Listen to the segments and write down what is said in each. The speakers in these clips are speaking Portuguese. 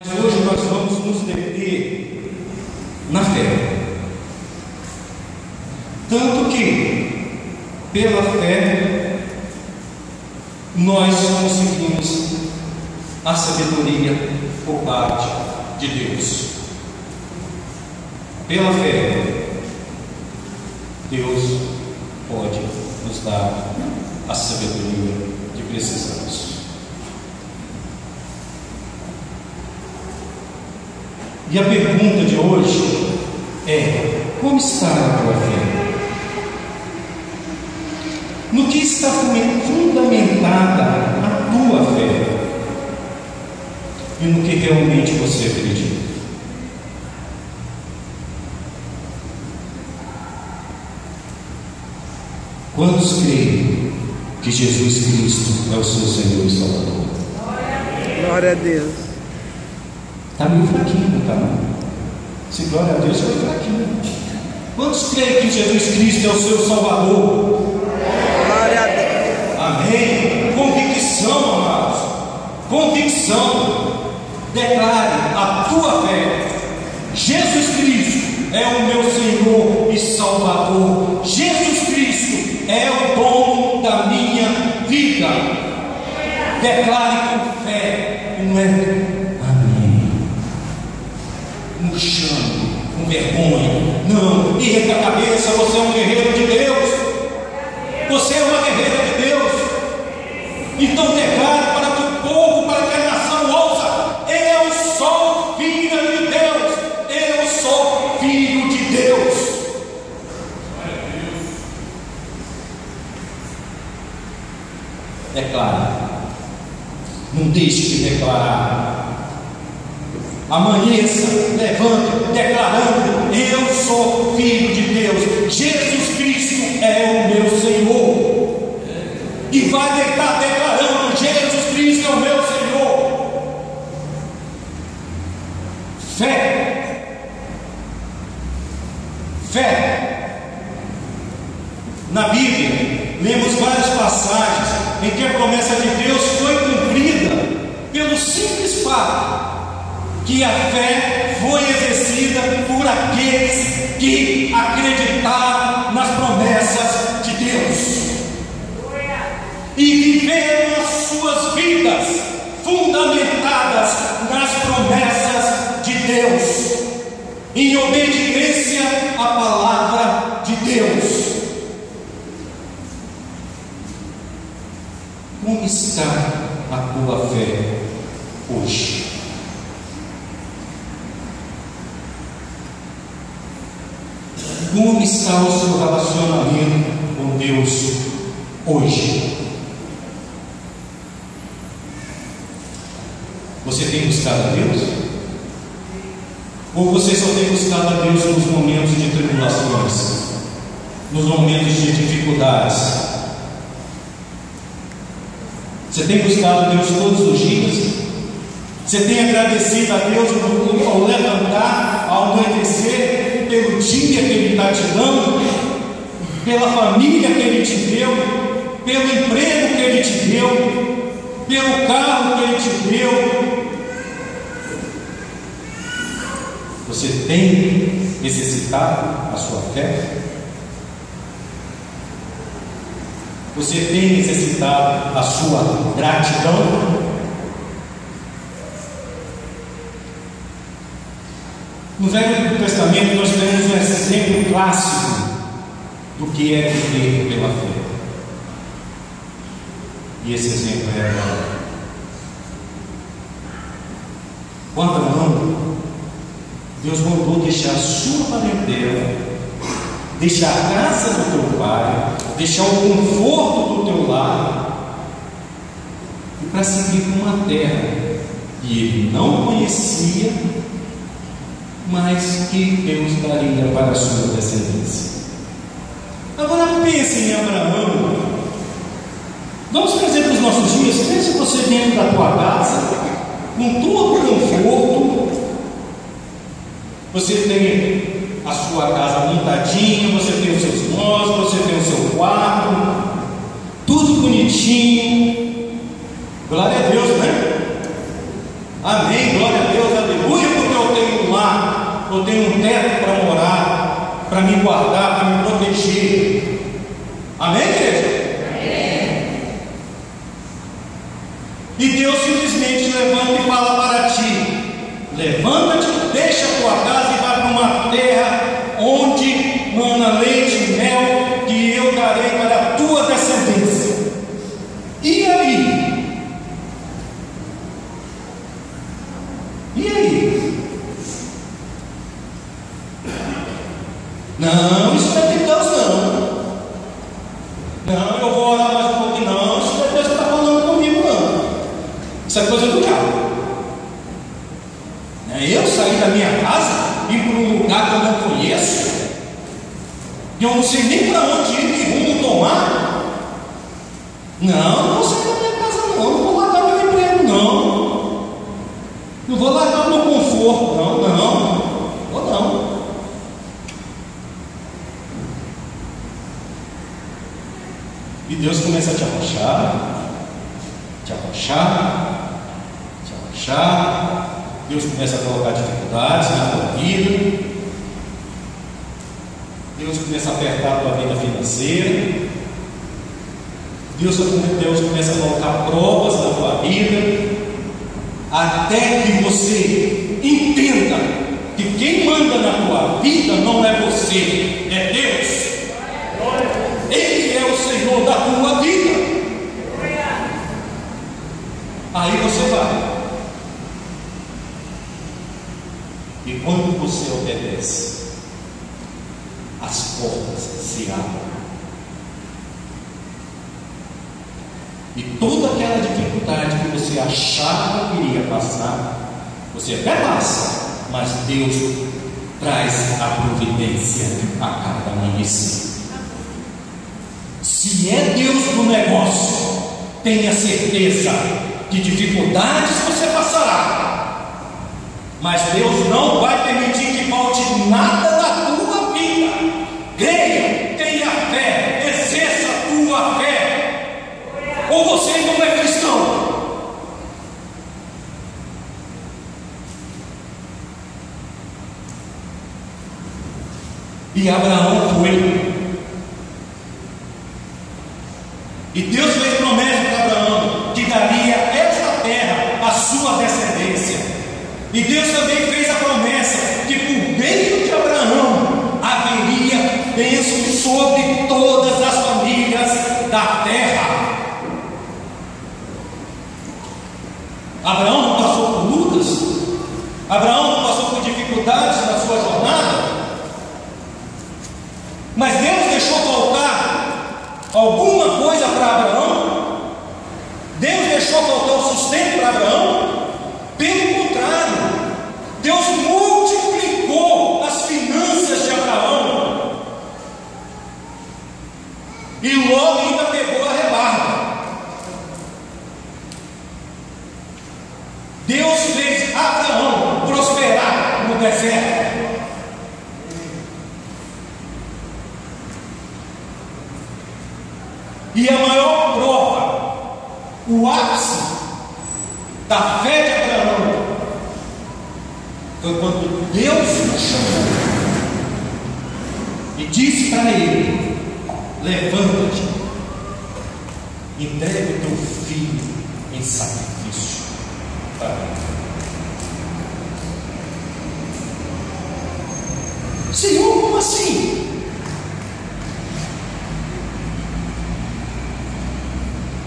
Hoje nós vamos nos deter na fé. Tanto que, pela fé, nós conseguimos a sabedoria por parte de Deus. Pela fé, Deus pode nos dar a sabedoria que precisamos. E a pergunta de hoje é: como está a tua fé? No que está fundamentada a tua fé? E no que realmente você acredita? Quantos creem que Jesus Cristo é o seu Senhor e Salvador? Glória a Deus. Está meio fraquinho, não está não? Se glória a Deus, foi fraquinho. Quantos creem que Jesus Cristo é o seu Salvador? Glória a Deus. Amém. Convicção, amados. Convicção. Declare a tua fé. Jesus Cristo é o meu Senhor e Salvador. Jesus Cristo é o dono da minha vida. Declare com fé. Não é murchando, com vergonha. Não, erga a cabeça. Você é um guerreiro de Deus. Você é uma guerreira de Deus. Então declare para que o povo, para que a nação ouça: eu sou filha de Deus. Eu sou filho de Deus. Declare. Não deixe de declarar. Amanheça, levante, declarando: eu sou filho de Deus. Jesus Cristo é o meu Senhor. E vai estar declarando: Jesus Cristo é o meu Senhor. Fé. Fé. Na Bíblia, lemos várias passagens em que a promessa de Deus foi cumprida pelo simples fato que a fé foi exercida por aqueles que acreditaram nas promessas de Deus e viveram as suas vidas fundamentadas nas promessas de Deus, em obediência à palavra de Deus. Como está a tua fé hoje? Como está o seu relacionamento com Deus hoje? Você tem buscado a Deus? Ou você só tem buscado a Deus nos momentos de tribulações, nos momentos de dificuldades? Você tem buscado a Deus todos os dias? Você tem agradecido a Deus ao levantar, ao anoitecer, pelo dia que Ele está te dando, pela família que Ele te deu, pelo emprego que Ele te deu, pelo carro que Ele te deu? Você tem exercitado a sua fé? Você tem exercitado a sua gratidão? No Velho Testamento nós temos um exemplo clássico do que é viver pela fé. E esse exemplo é Abraão. Com Abraão, Deus mandou deixar a sua parentela, deixar a casa do teu pai, deixar o conforto do teu lar, e para seguir para uma terra que ele não conhecia, mas que Deus daria para a sua descendência. Agora pense em Abraão. Vamos trazer para os nossos dias. Pense você dentro da tua casa, com todo o conforto. Você tem a sua casa montadinha, você tem os seus móveis, você tem o seu quarto, tudo bonitinho. Glória a Deus, né? Amém, glória a Deus. eu tenho um teto para morar, para me guardar, para me proteger. Amém, igreja? Amém. E Deus simplesmente levanta e fala para ti: levanta-te, deixa a tua casa e vai para uma terra onde mana leite e mel, que eu darei para a tua descendência. E aí? E aí? Não, isso não é de Deus, não. Não, eu vou orar mais um pouquinho. Não, isso não é Deus que está falando comigo, não. Isso é coisa do diabo. Eu sair da minha casa, ir para um lugar que eu não conheço, e eu não sei nem para onde ir, que rumo tomar. Não, não vou sair da minha casa, não. Não vou largar meu emprego, não. Não vou largar meu conforto, não. Vou não. E Deus começa a te arrochar, te arrochar, te arrochar. Deus começa a colocar dificuldades na tua vida. Deus começa a apertar a tua vida financeira. Deus começa a colocar provas na tua vida, até que você entenda que quem manda na tua vida não é você, é Deus. Ele é o Senhor da tua vida. Aí você vai. E quando você obedece, as portas se abrem. E toda aquela dificuldade que você achava que iria passar, você até passa, mas Deus traz a providência a cada amanhecer. Se é Deus no negócio, tenha certeza que dificuldades você passará, mas Deus não vai permitir que falte nada na tua vida. Creia, tenha fé, exerça a tua fé. Ou você não é cristão? E Abraão foi. E Deus fez promessa para Abraão que daria esta terra à sua descendência. E Deus também fez a promessa que por meio de Abraão haveria bênção sobre todas as famílias da terra. Abraão não passou por lutas, Abraão não passou por dificuldades na sua jornada, mas Deus deixou faltar alguma coisa para Abraão? Deus deixou faltar o sustento para Abraão? Pelo contrário, Deus multiplicou as finanças de Abraão e logo ainda pegou a rebarba. Deus fez Abraão prosperar no deserto. E a maior prova, o ápice da fé de Abraão, foi quando Deus o chamou e disse para ele: levanta-te, entrega o teu filho em sacrifício para mim. Senhor, como assim?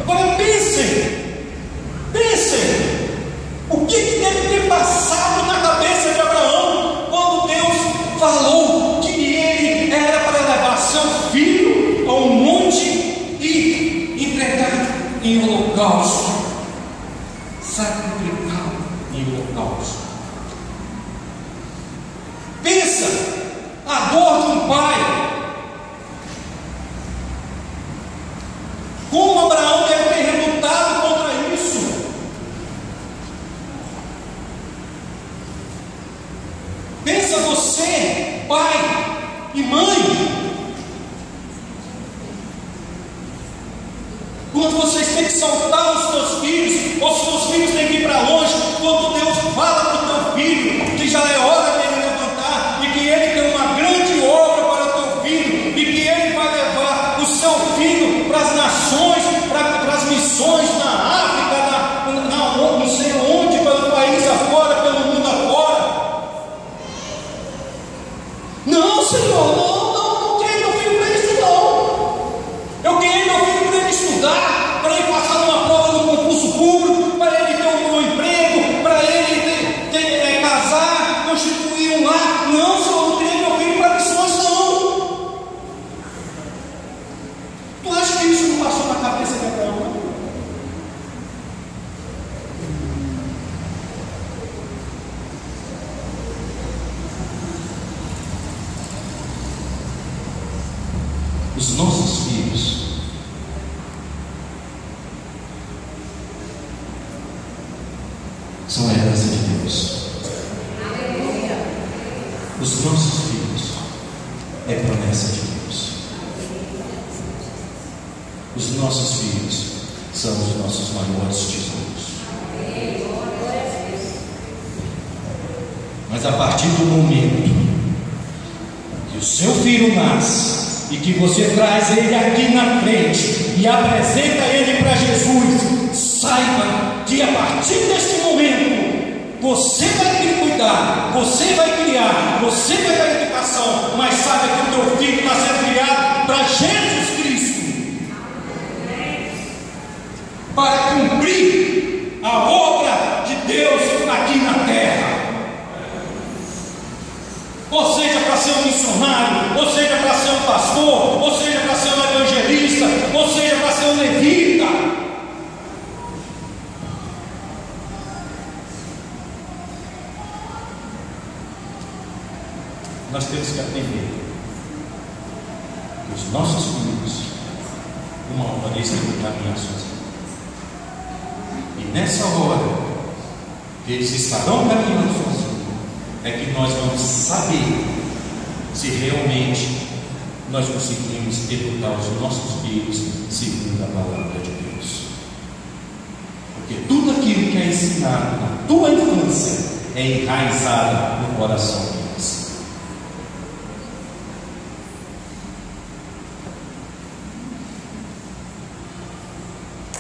Agora pensem, o que deve ter passado na cabeça de Abraão quando Deus falou que ele era para levar seu filho a um monte e entregar em holocausto, sacrificar em holocausto. Pensa a dor de um pai. Como Abraão deve ter relutado contra isso? Pensa você, pai e mãe, quando vocês têm que soltar os seus filhos, ou os seus filhos têm que ir para longe, quando Deus fala para o teu filho que já é hora dele levantar Os nossos filhos são a herança de Deus. Os nossos filhos é promessa de Deus. Os nossos filhos são os nossos maiores tesouros. Mas a partir do momento que o seu filho nasce e que você traz ele aqui na frente e apresenta ele para Jesus, saiba que a partir deste momento você vai cuidar, você vai criar, você vai dar educação, mas saiba que o teu filho está sendo criado para Jesus Cristo, para cumprir a obra de Deus aqui na terra. Ou seja, para ser um missionário, ou seja, para ser um pastor, ou seja, para ser um evangelista, ou seja, para ser um levita. Nós temos que aprender que os nossos filhos, uma vez têm que caminhar sozinhos. E nessa hora, que eles estarão caminhando sozinhos, é que nós vamos saber se realmente nós conseguimos educar os nossos filhos segundo a palavra de Deus. Porque tudo aquilo que é ensinado na tua infância é enraizado no coração deles.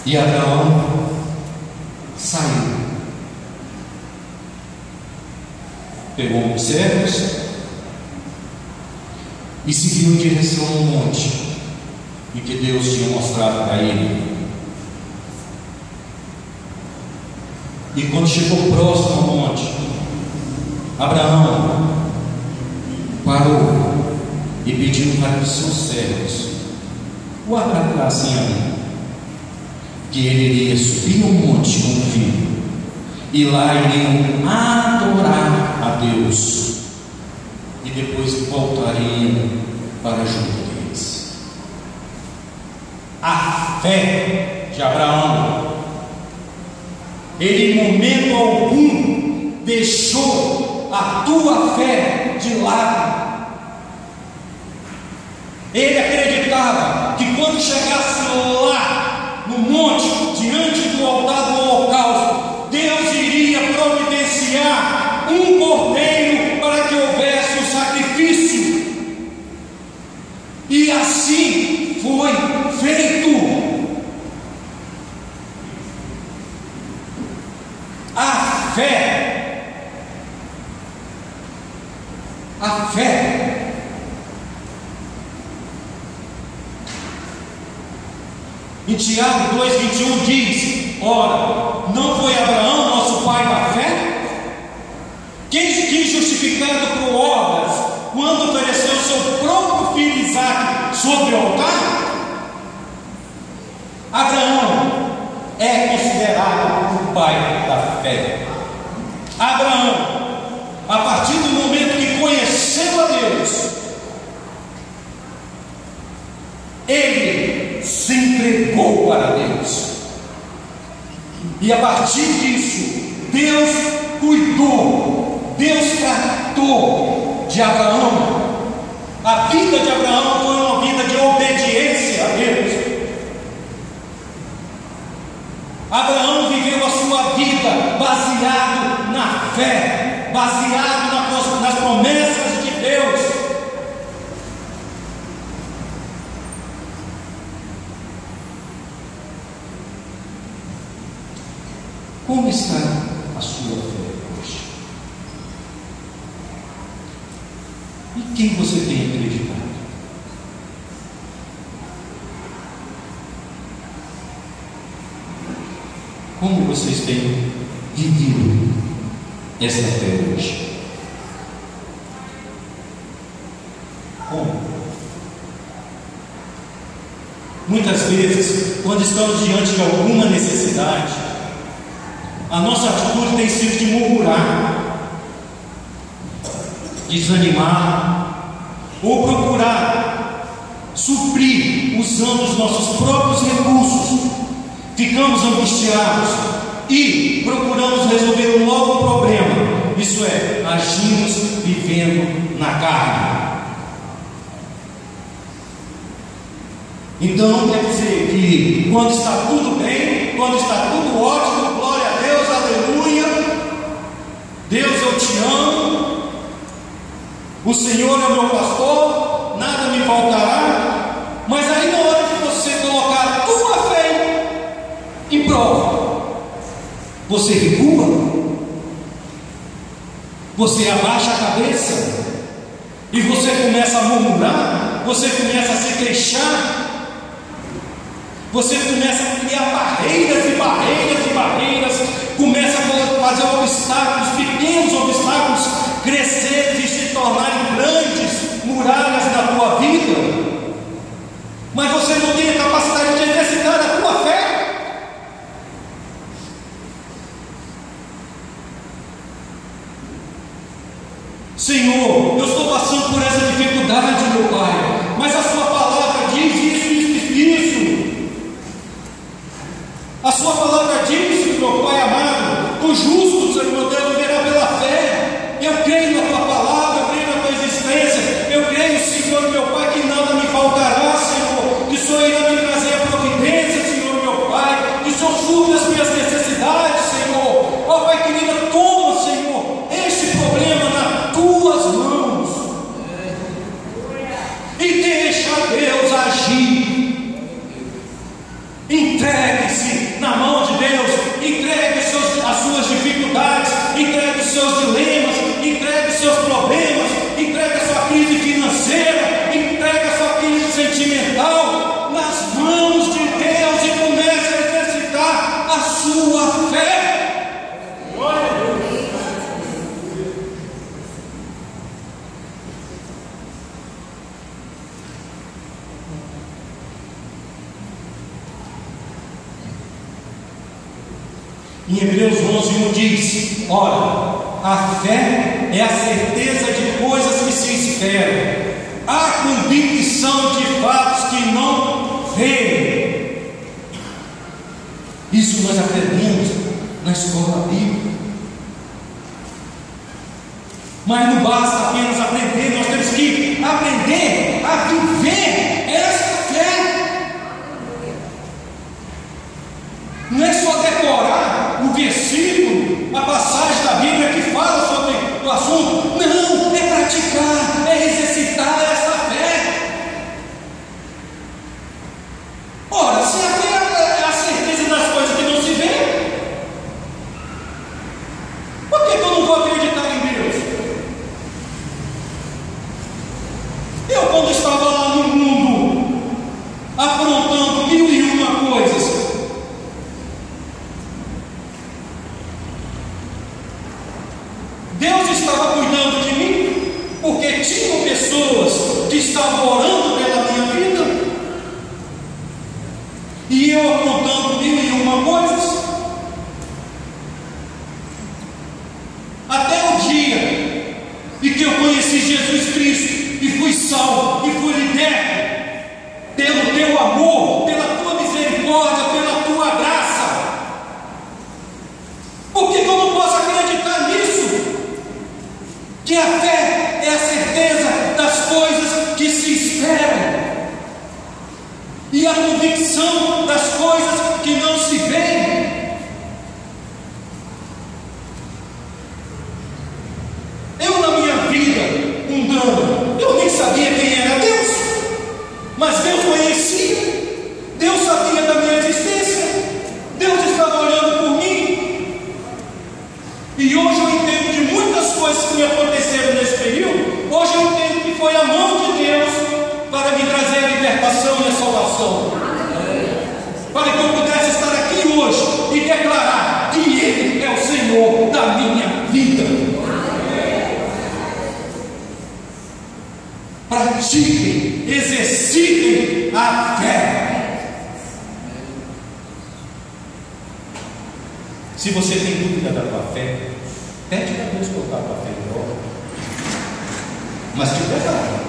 E Abraão saiu, pegou os servos e seguiu em direção ao monte em que Deus tinha mostrado para ele. E quando chegou próximo ao monte, Abraão parou e pediu para os seus servos o aguardassem ali, que ele iria subir ao monte com o filho, e lá iriam adorar a Deus, e depois voltariam para junto deles. A fé de Abraão, ele em momento algum deixou a tua fé de lado. Ele acreditava que quando chegasse lá no monte, diante do altar do holocausto, Deus iria providenciar um cordeiro para que houvesse o sacrifício. E assim foi feito. A fé, em Tiago 2,21 diz: ora, não foi Abraão nosso pai da fé, quem justificado por obras, quando ofereceu seu próprio filho Isaque sobre o altar? Abraão é considerado o pai da fé. Abraão, a partir do momento que conheceu a Deus, ele se entregou para Deus, e a partir disso Deus cuidou, Deus tratou de Abraão. A vida de Abraão foi uma vida de obediência a Deus. Abraão viveu a sua vida baseado na fé, baseado nas promessas de Deus. Como está a sua fé hoje? E quem você tem acreditado? Como vocês têm vivido essa fé hoje? Como? Muitas vezes, quando estamos diante de alguma necessidade, a nossa atitude tem sido de murmurar, desanimar, ou procurar suprir usando os nossos próprios recursos, ficamos angustiados e procuramos resolver logo o problema, isso é, agimos vivendo na carne. Então quer dizer que quando está tudo bem, quando está tudo ótimo, glória a Deus, aleluia, Deus eu te amo, o Senhor é meu pastor, nada me faltará. Mas aí na hora de você colocar a tua fé em prova, você recua, você abaixa a cabeça e você começa a murmurar, você começa a se queixar, você começa a criar barreiras e barreiras e barreiras, começa a fazer obstáculos, pequenos obstáculos, crescer e se tornarem grandes muralhas na tua vida, mas você não tem a capacidade de exercitar a tua fé. Senhor, eu estou passando por essa dificuldade, meu Pai, mas a sua palavra diz isso, isso, isso. A sua palavra diz, meu Pai amado, o justo, Senhor meu Deus, verá pela fé. Eu creio na tua palavra, eu creio na tua existência, eu creio, Senhor meu Pai, que nada me faltará, Senhor, que o Senhor irá me trazer a providência, Senhor meu Pai, que o Senhor supre as minhas necessidades, Senhor. Ó Pai querido, toma, Senhor, este problema nas tuas mãos e deixa Deus agir. Entregue-se na mão de Deus, entregue as suas dificuldades, entregue os seus dilemas, entregue os seus problemas, entregue a sua crise financeira, entregue a sua crise sentimental nas mãos de Deus e comece a exercitar a sua fé. Em Hebreus 11:1 diz: ora, a fé é a certeza de coisas que se esperam, a convicção de fatos que não veem. Isso nós aprendemos na escola bíblica. Mas não basta apenas aprender, nós temos que aprender a viver essa fé. Não é só decorar o versículo, a passagem da Bíblia que fala sobre o assunto. Não, é praticar, é exercitar essa fé. Ora, se a fé é a certeza das coisas que não se vê, por que eu não vou acreditar em Deus? Eu, quando estava lá no mundo, aprontando 1001 coisas, Deus estava cuidando de mim, porque tinham pessoas que estavam orando pela minha vida, e eu apontando 1001 coisas, até o dia em que eu conheci Jesus Cristo, e fui salvo, e fui liberto, pelo teu amor, pela tua misericórdia, pela tua graça. Por que eu não posso acreditar nisso? Que a fé é a certeza das coisas que se esperam e a convicção das coisas que não se veem. Eu, na minha vida mundana, eu nem sabia quem era Deus, mas Deus conhecia, Deus sabia da minha existência, Deus estava olhando por mim, e hoje eu entendo de muitas coisas que me aconteceram nesse período. Hoje eu entendo que foi a mão de Deus para me trazer a libertação e a salvação, para que eu pudesse estar aqui hoje e declarar que Ele é o Senhor da minha vida. Pratiquem, exercitem a fé. Se você tem dúvida da tua fé, pede para Deus colocar a tua fé em prova. Mas te prepara,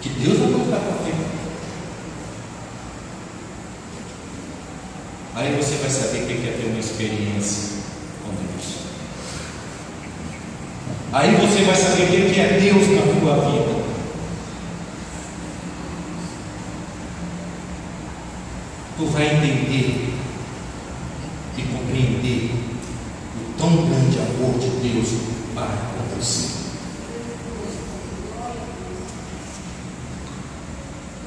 que Deus vai colocar a Aí você vai saber o que é ter uma experiência com Deus. Aí você vai saber o que é Deus na tua vida. Tu vai entender e compreender o tão grande amor de Deus para com você.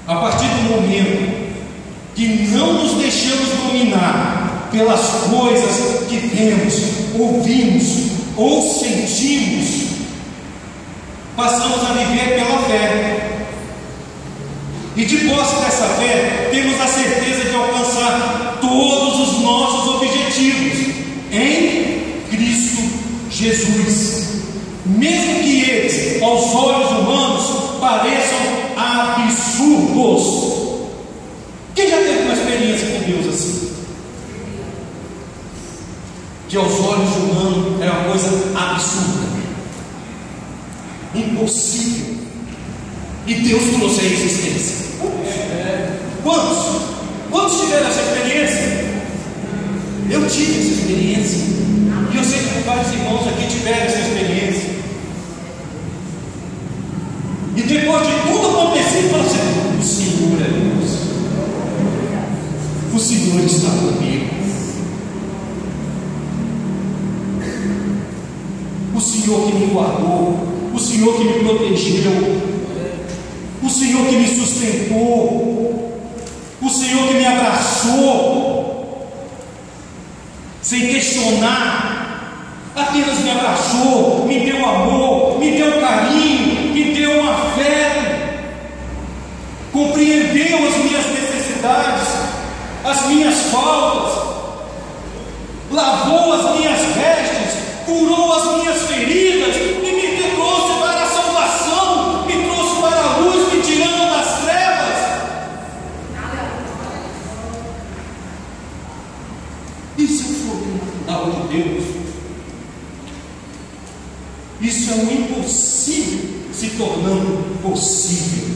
A partir do momento que não nos deixamos dominar pelas coisas que vemos, ouvimos ou sentimos, passamos a viver pela fé. E de posse dessa fé, temos a certeza de alcançar todos os nossos objetivos em Cristo Jesus, mesmo que eles, aos olhos humanos, pareçam absurdos. Quem já teve uma experiência com Deus assim? Que aos olhos humanos é uma coisa absurda, impossível, e Deus trouxe a existência. Quantos tiveram essa experiência? Eu tive essa experiência, e eu sei que vários irmãos aqui tiveram essa experiência. E depois de tudo acontecido, fala assim: o Senhor é Deus, o Senhor está comigo, o Senhor que me guardou, o Senhor que me protegeu, o Senhor que me sustentou, o Senhor que me abraçou, sem questionar, apenas me abraçou, me deu amor, me deu carinho, me deu um afeto, compreendeu as minhas necessidades, as minhas faltas, lavou as minhas vestes, curou as minhas feridas e me trouxe para a salvação, me trouxe para a luz, me tirando das trevas. Isso é o sobrenatural de Deus. Isso é um impossível se tornando possível.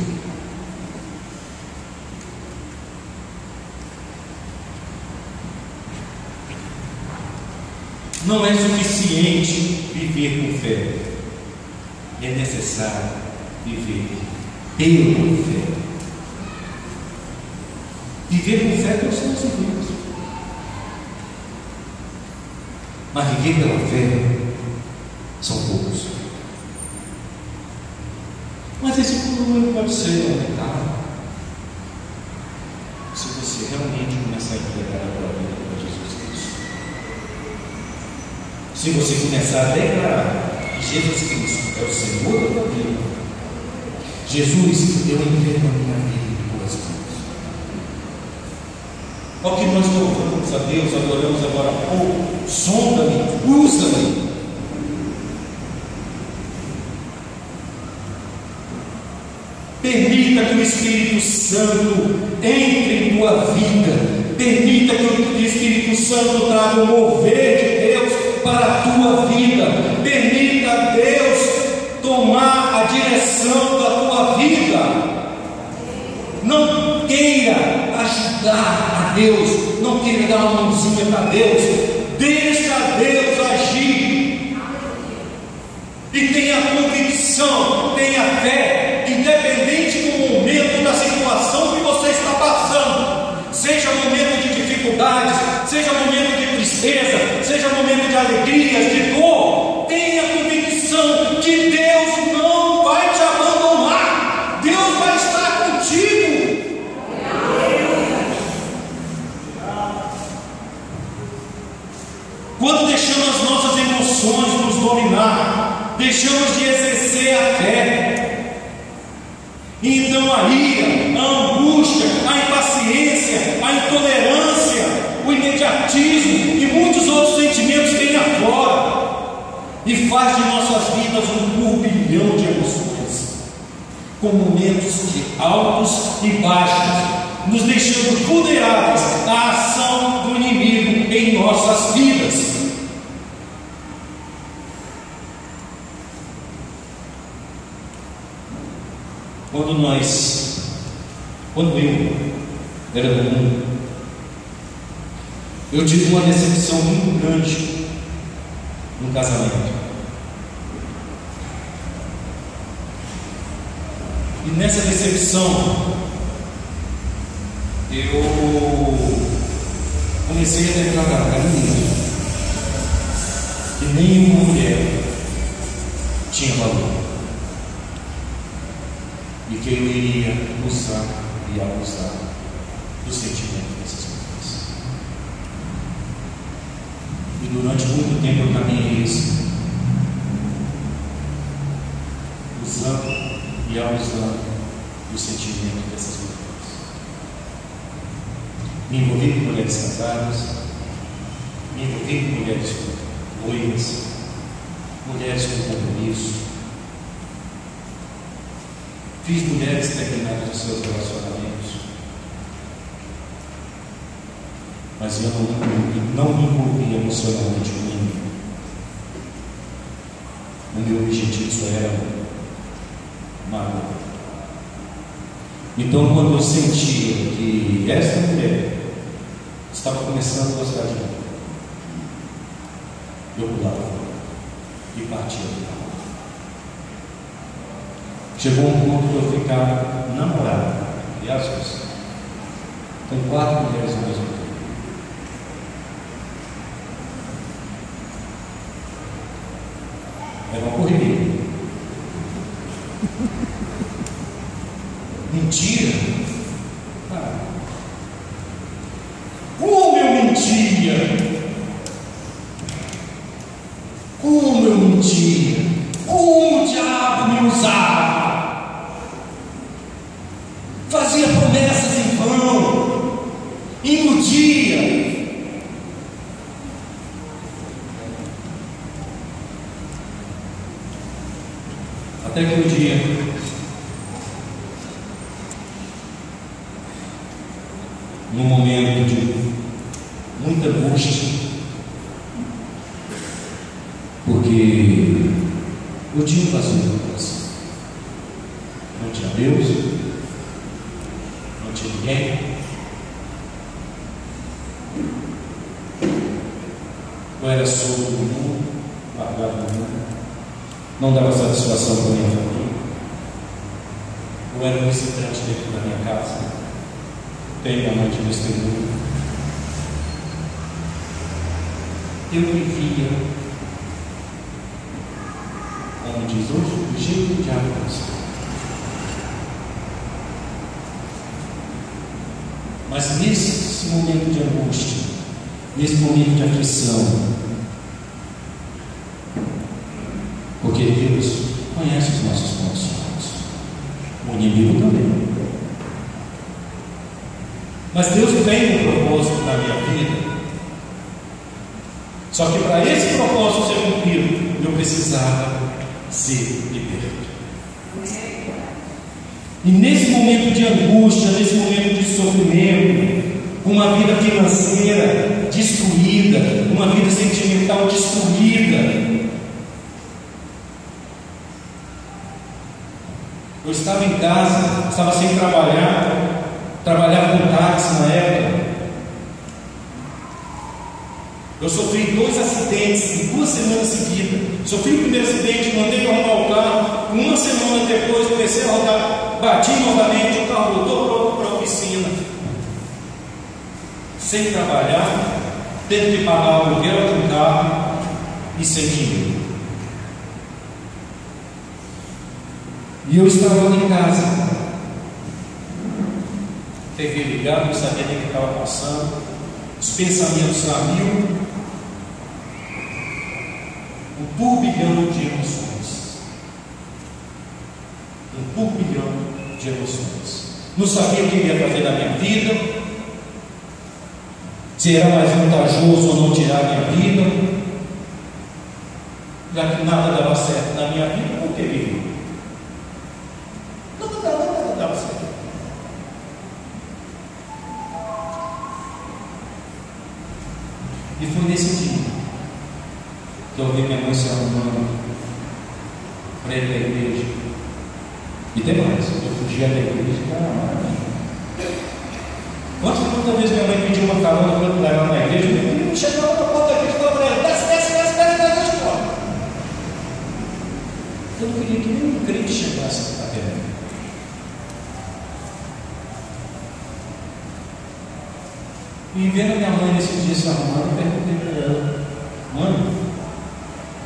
Não é suficiente viver com fé, é necessário viver pela fé. Viver com fé é o Senhor Deus, mas viver pela fé são poucos. Mas esse número pode ser aumentado se você realmente começar a entregar a tua vida para Jesus Cristo. Se você começar a declarar que Jesus Cristo é o Senhor da tua vida, Jesus, eu entrego a minha vida em tuas mãos. Olha o que nós louvamos a Deus, adoramos agora há pouco. Sonda-me, usa-me. Permita que o Espírito Santo entre em tua vida. Permita que o Espírito Santo traga o mover de Deus para a tua vida. Permita Deus tomar a direção da tua vida. Não queira ajudar a Deus, não queira dar uma mãozinha para Deus. Deixa Deus agir. E tenha convicção, tenha fé, independente do momento, da situação que você está passando, seja momento de dificuldades, seja momento de tristeza, seja momento de alegrias, de dor, tenha convicção que Deus não vai te abandonar, Deus vai estar contigo. Quando deixamos as nossas emoções nos dominar, deixamos de exercer a fé, então a ira, a angústia, a impaciência, a intolerância, o imediatismo e muitos outros sentimentos vêm afora e faz de nossas vidas um turbilhão de emoções, com momentos de altos e baixos, nos deixando vulneráveis à ação do inimigo em nossas vidas. Quando eu era do mundo, Eu tive uma decepção muito grande no casamento. E nessa decepção, eu comecei a declarar para mim mesmo que nenhuma mulher tinha valor e que eu iria usar e abusar do sentimento dessas mulheres. E durante muito tempo eu caminhei isso, usando e abusando do sentimento dessas mulheres. Me envolvi com mulheres casadas, me envolvi com mulheres noivas, mulheres com compromisso. Fiz mulheres terminarem os seus relacionamentos, mas eu não me envolvi emocionalmente com ninguém. O meu objetivo só era magoar. Então, quando eu sentia que essa mulher estava começando a gostar de mim, eu pulava e partia do carro. Chegou um ponto que eu ficava namorado, aliás, com 4 mulheres ao mesmo tempo. Era uma correria. Mentira? Como eu mentia? Como eu mentia? Como o diabo me usava? Fazia promessas em vão, iludia. Até que um dia, num momento de muita angústia, porque eu tinha um vazio no coração, não tinha Deus, não tinha ninguém, eu era solto do mundo, largado do mundo, não dava satisfação para a minha família, eu era um visitante dentro da minha casa, tenho a mãe de testemunho. Eu vivia, como diz hoje, do jeito do diabo pensa. Mas nesse momento de angústia, nesse momento de aflição, porque Deus conhece os nossos pontos fracos, o inimigo também. Mas Deus tem um propósito na minha vida. Só que para esse propósito ser cumprido, eu precisava ser liberto. E nesse momento de angústia, nesse momento de sofrimento, uma vida financeira destruída, uma vida sentimental destruída, eu estava em casa, estava sem trabalhar, trabalhava com táxi na época. Eu sofri 2 acidentes em 2 semanas seguidas. Sofri o primeiro acidente, mandei arrumar o carro. Uma semana depois comecei a rodar, bati novamente, o carro voltou para a oficina. Sem trabalhar, tendo que pagar o aluguel do carro e sem dinheiro. E eu estava em casa. TV ligado, não sabia nem o que estava passando, os pensamentos a mil, um turbilhão de emoções, não sabia o que ia fazer da minha vida, se era mais vantajoso ou não tirar a minha vida, já que nada dava certo na minha vida, por que viver? Nada dava certo. E foi nesse dia que eu vi minha mãe se arrumando para ir para a igreja. E tem mais, eu fugia da igreja, cara, quantos Toda vez minha mãe pediu uma carona para eu levar na igreja, eu chegava na porta da igreja e falava para ela: desce, escola. Eu não queria que nenhum crente chegasse até mim. E vendo minha mãe nesse dia se arrumando, eu perguntei para ela: mãe,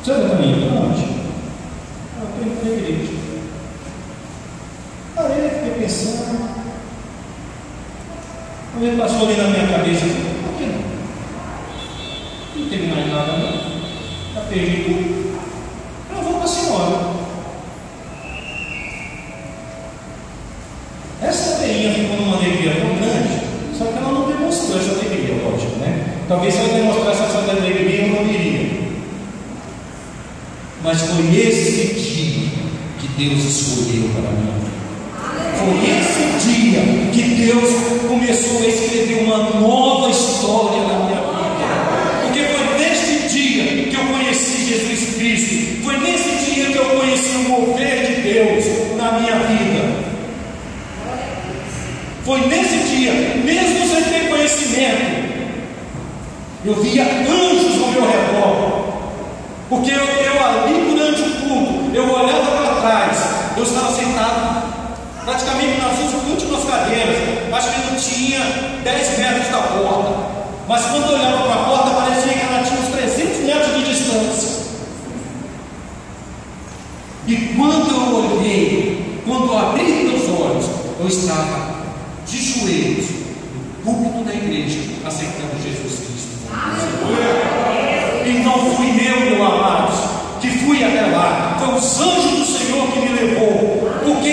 você está indo para onde? Eu estou indo para a igreja. Parei, fiquei pensando. Quando ele passou ali na minha cabeça, eu falei: por que não? Não teve mais nada, não. Já perdi tudo. Eu vou para a senhora. Essa veinha ficou numa alegria tão grande, só que ela não demonstrou essa alegria, lógico, né? Talvez se ela demonstrasse essa alegria, eu não iria. Mas foi esse dia que Deus escolheu para mim. Foi esse dia que Deus começou a escrever uma nova história na minha vida. Porque foi neste dia que eu conheci Jesus Cristo. Foi nesse dia que eu conheci o mover de Deus na minha vida. Foi nesse dia, mesmo sem ter conhecimento, eu via anjos ao meu redor. Porque eu ali durante o culto, eu olhava para trás, eu estava sentado praticamente nas últimas cadeiras, acho que não tinha 10 metros da porta, mas quando eu olhava para a porta, parecia que ela tinha uns 300 metros de distância. E quando eu olhei, quando eu abri meus olhos, eu estava de joelhos, no púlpito da igreja, aceitando Jesus Cristo. E não fui eu, meu amados, que fui até lá, foi os anjos do Senhor que me levou, porque